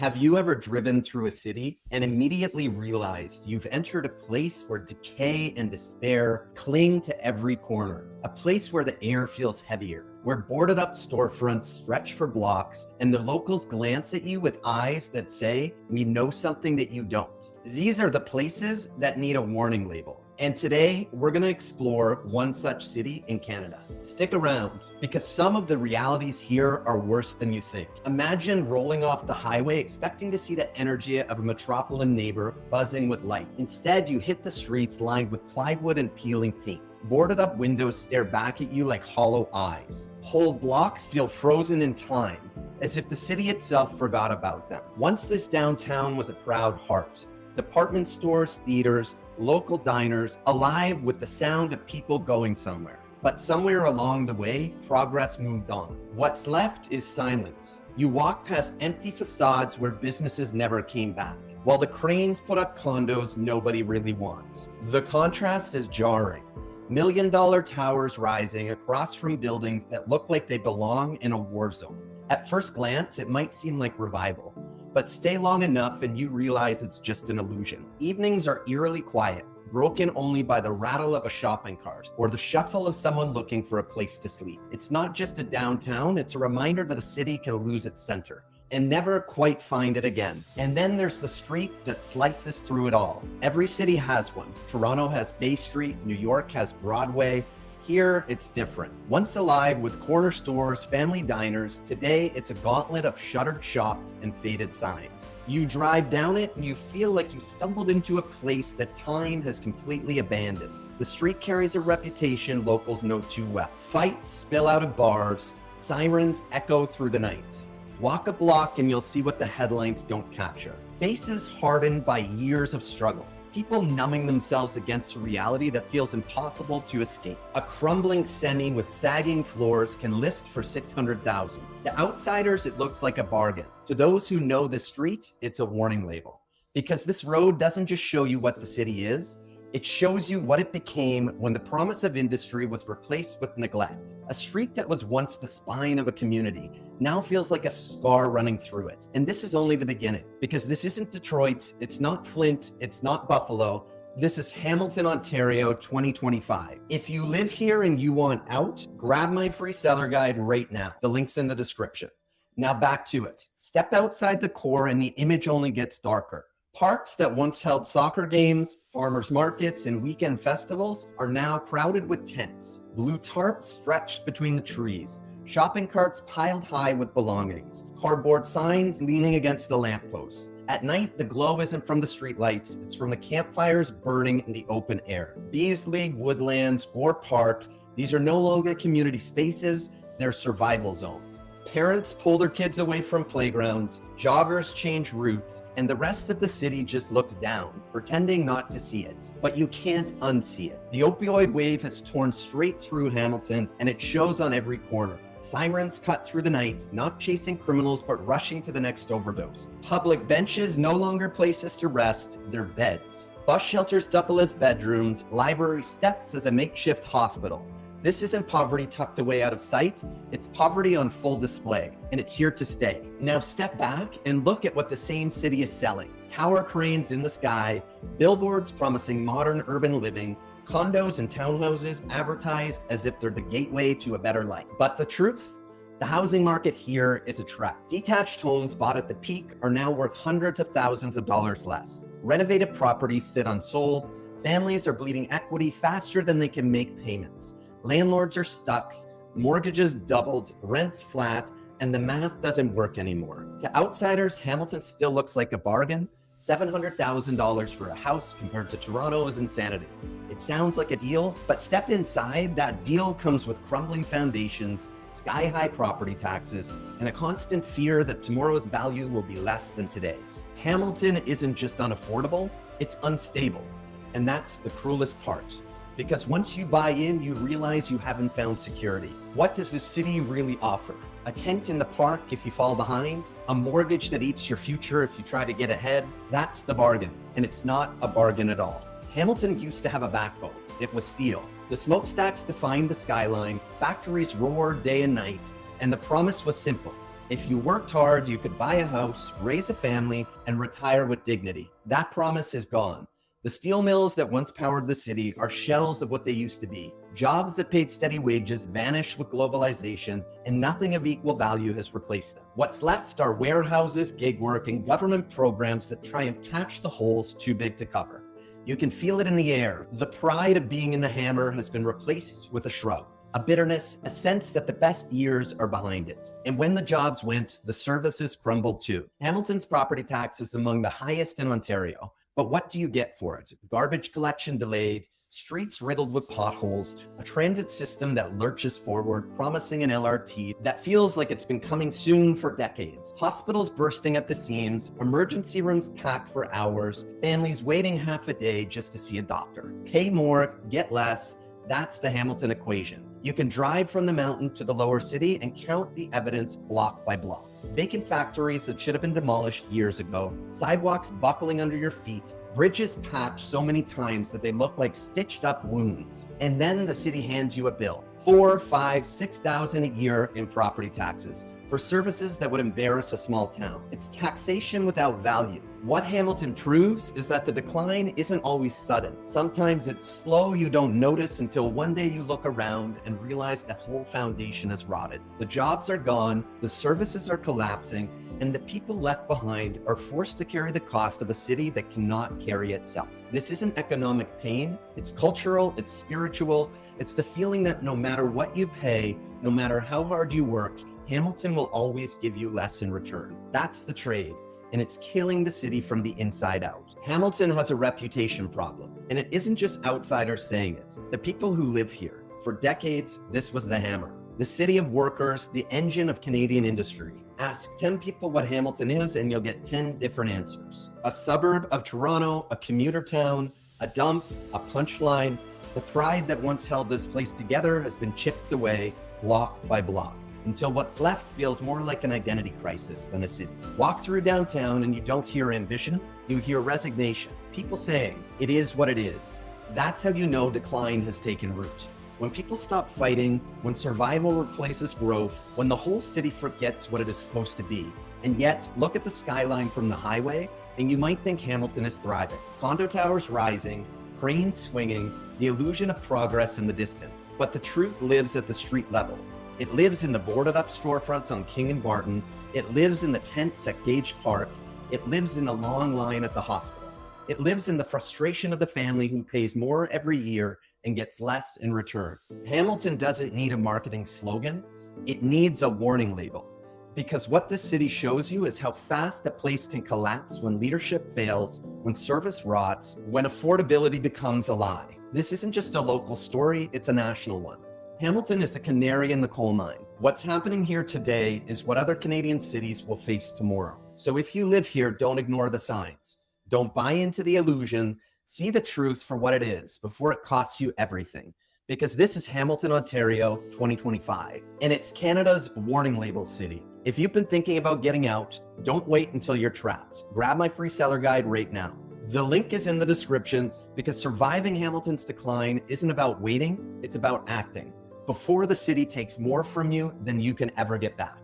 Have you ever driven through a city and immediately realized you've entered a place where decay and despair cling to every corner? A place where the air feels heavier, where boarded up storefronts stretch for blocks, and the locals glance at you with eyes that say, "We know something that you don't." These are the places that need a warning label. And today, we're going to explore one such city in Canada. Stick around, because some of the realities here are worse than you think. Imagine rolling off the highway expecting to see the energy of a metropolitan neighbor buzzing with light. Instead, you hit the streets lined with plywood and peeling paint. Boarded up windows stare back at you like hollow eyes. Whole blocks feel frozen in time, as if the city itself forgot about them. Once this downtown was a proud heart. Department stores, theaters, local diners, alive with the sound of people going somewhere. But somewhere along the way, progress moved on. What's left is silence. You walk past empty facades where businesses never came back, while the cranes put up condos nobody really wants. The contrast is jarring. $1 million towers rising across from buildings that look like they belong in a war zone. At first glance, it might seem like revival. But stay long enough and you realize it's just an illusion. Evenings are eerily quiet, broken only by the rattle of a shopping cart or the shuffle of someone looking for a place to sleep. It's not just a downtown, it's a reminder that a city can lose its center and never quite find it again. And then there's the street that slices through it all. Every city has one. Toronto has Bay Street, New York has Broadway. Here, it's different. Once alive with corner stores, family diners, today it's a gauntlet of shuttered shops and faded signs. You drive down it and you feel like you stumbled into a place that time has completely abandoned. The street carries a reputation locals know too well. Fights spill out of bars, sirens echo through the night. Walk a block and you'll see what the headlines don't capture. Faces hardened by years of struggle. People numbing themselves against a reality that feels impossible to escape. A crumbling semi with sagging floors can list for $600,000. To outsiders, it looks like a bargain. To those who know the street, it's a warning label. Because this road doesn't just show you what the city is, it shows you what it became when the promise of industry was replaced with neglect. A street that was once the spine of a community now feels like a scar running through it. And this is only the beginning, because this isn't Detroit, it's not Flint, it's not Buffalo. This is Hamilton, Ontario, 2025. If you live here and you want out, grab my free seller guide right now. The link's in the description. Now back to it. Step outside the core and the image only gets darker. Parks that once held soccer games, farmers markets, and weekend festivals are now crowded with tents. Blue tarps stretched between the trees. Shopping carts piled high with belongings. Cardboard signs leaning against the lampposts. At night, the glow isn't from the streetlights, it's from the campfires burning in the open air. Beasley, Woodlands, or Park, these are no longer community spaces, they're survival zones. Parents pull their kids away from playgrounds, joggers change routes, and the rest of the city just looks down, pretending not to see it. But you can't unsee it. The opioid wave has torn straight through Hamilton, and it shows on every corner. Sirens cut through the night, not chasing criminals, but rushing to the next overdose. Public benches no longer places to rest, they're beds. Bus shelters double as bedrooms, library steps as a makeshift hospital. This isn't poverty tucked away out of sight, it's poverty on full display, and it's here to stay. Now step back and look at what the same city is selling. Tower cranes in the sky, billboards promising modern urban living, condos and townhouses advertised as if they're the gateway to a better life. But the truth? The housing market here is a trap. Detached homes bought at the peak are now worth hundreds of thousands of dollars less. Renovated properties sit unsold, families are bleeding equity faster than they can make payments. Landlords are stuck, mortgages doubled, rents flat, and the math doesn't work anymore. To outsiders, Hamilton still looks like a bargain. $700,000 for a house compared to Toronto is insanity. It sounds like a deal, but step inside, that deal comes with crumbling foundations, sky-high property taxes, and a constant fear that tomorrow's value will be less than today's. Hamilton isn't just unaffordable, it's unstable. And that's the cruelest part. Because once you buy in, you realize you haven't found security. What does the city really offer? A tent in the park if you fall behind? A mortgage that eats your future if you try to get ahead? That's the bargain, and it's not a bargain at all. Hamilton used to have a backbone. It was steel. The smokestacks defined the skyline, factories roared day and night, and the promise was simple. If you worked hard, you could buy a house, raise a family, and retire with dignity. That promise is gone. The steel mills that once powered the city are shells of what they used to be. Jobs that paid steady wages vanished with globalization, and nothing of equal value has replaced them. What's left are warehouses, gig work, and government programs that try and patch the holes too big to cover. You can feel it in the air. The pride of being in the hammer has been replaced with a shrug, a bitterness, a sense that the best years are behind it. And when the jobs went, the services crumbled too. Hamilton's property tax is among the highest in Ontario. But what do you get for it? Garbage collection delayed, streets riddled with potholes, a transit system that lurches forward, promising an LRT that feels like it's been coming soon for decades, hospitals bursting at the seams, emergency rooms packed for hours, families waiting half a day just to see a doctor. Pay more, get less. That's the Hamilton equation. You can drive from the mountain to the lower city and count the evidence block by block. Vacant factories that should have been demolished years ago, sidewalks buckling under your feet, bridges patched so many times that they look like stitched up wounds. And then the city hands you a bill, 4, 5, 6,000 a year in property taxes for services that would embarrass a small town. It's taxation without value. What Hamilton proves is that the decline isn't always sudden. Sometimes it's slow, you don't notice until one day you look around and realize the whole foundation has rotted. The jobs are gone, the services are collapsing, and the people left behind are forced to carry the cost of a city that cannot carry itself. This isn't economic pain, it's cultural, it's spiritual, it's the feeling that no matter what you pay, no matter how hard you work, Hamilton will always give you less in return. That's the trade, and it's killing the city from the inside out. Hamilton has a reputation problem, and it isn't just outsiders saying it. The people who live here. For decades, this was the hammer. The city of workers, the engine of Canadian industry. Ask 10 people what Hamilton is, and you'll get 10 different answers. A suburb of Toronto, a commuter town, a dump, a punchline. The pride that once held this place together has been chipped away, block by block, until what's left feels more like an identity crisis than a city. Walk through downtown and you don't hear ambition, you hear resignation. People saying, it is what it is. That's how you know decline has taken root. When people stop fighting, when survival replaces growth, when the whole city forgets what it is supposed to be. And yet, look at the skyline from the highway, and you might think Hamilton is thriving. Condo towers rising, cranes swinging, the illusion of progress in the distance. But the truth lives at the street level. It lives in the boarded up storefronts on King and Barton. It lives in the tents at Gage Park. It lives in the long line at the hospital. It lives in the frustration of the family who pays more every year and gets less in return. Hamilton doesn't need a marketing slogan. It needs a warning label. Because what this city shows you is how fast a place can collapse when leadership fails, when service rots, when affordability becomes a lie. This isn't just a local story, it's a national one. Hamilton is a canary in the coal mine. What's happening here today is what other Canadian cities will face tomorrow. So if you live here, don't ignore the signs. Don't buy into the illusion. See the truth for what it is before it costs you everything. Because this is Hamilton, Ontario, 2025. And it's Canada's warning label city. If you've been thinking about getting out, don't wait until you're trapped. Grab my free seller guide right now. The link is in the description because surviving Hamilton's decline isn't about waiting, it's about acting before the city takes more from you than you can ever get back.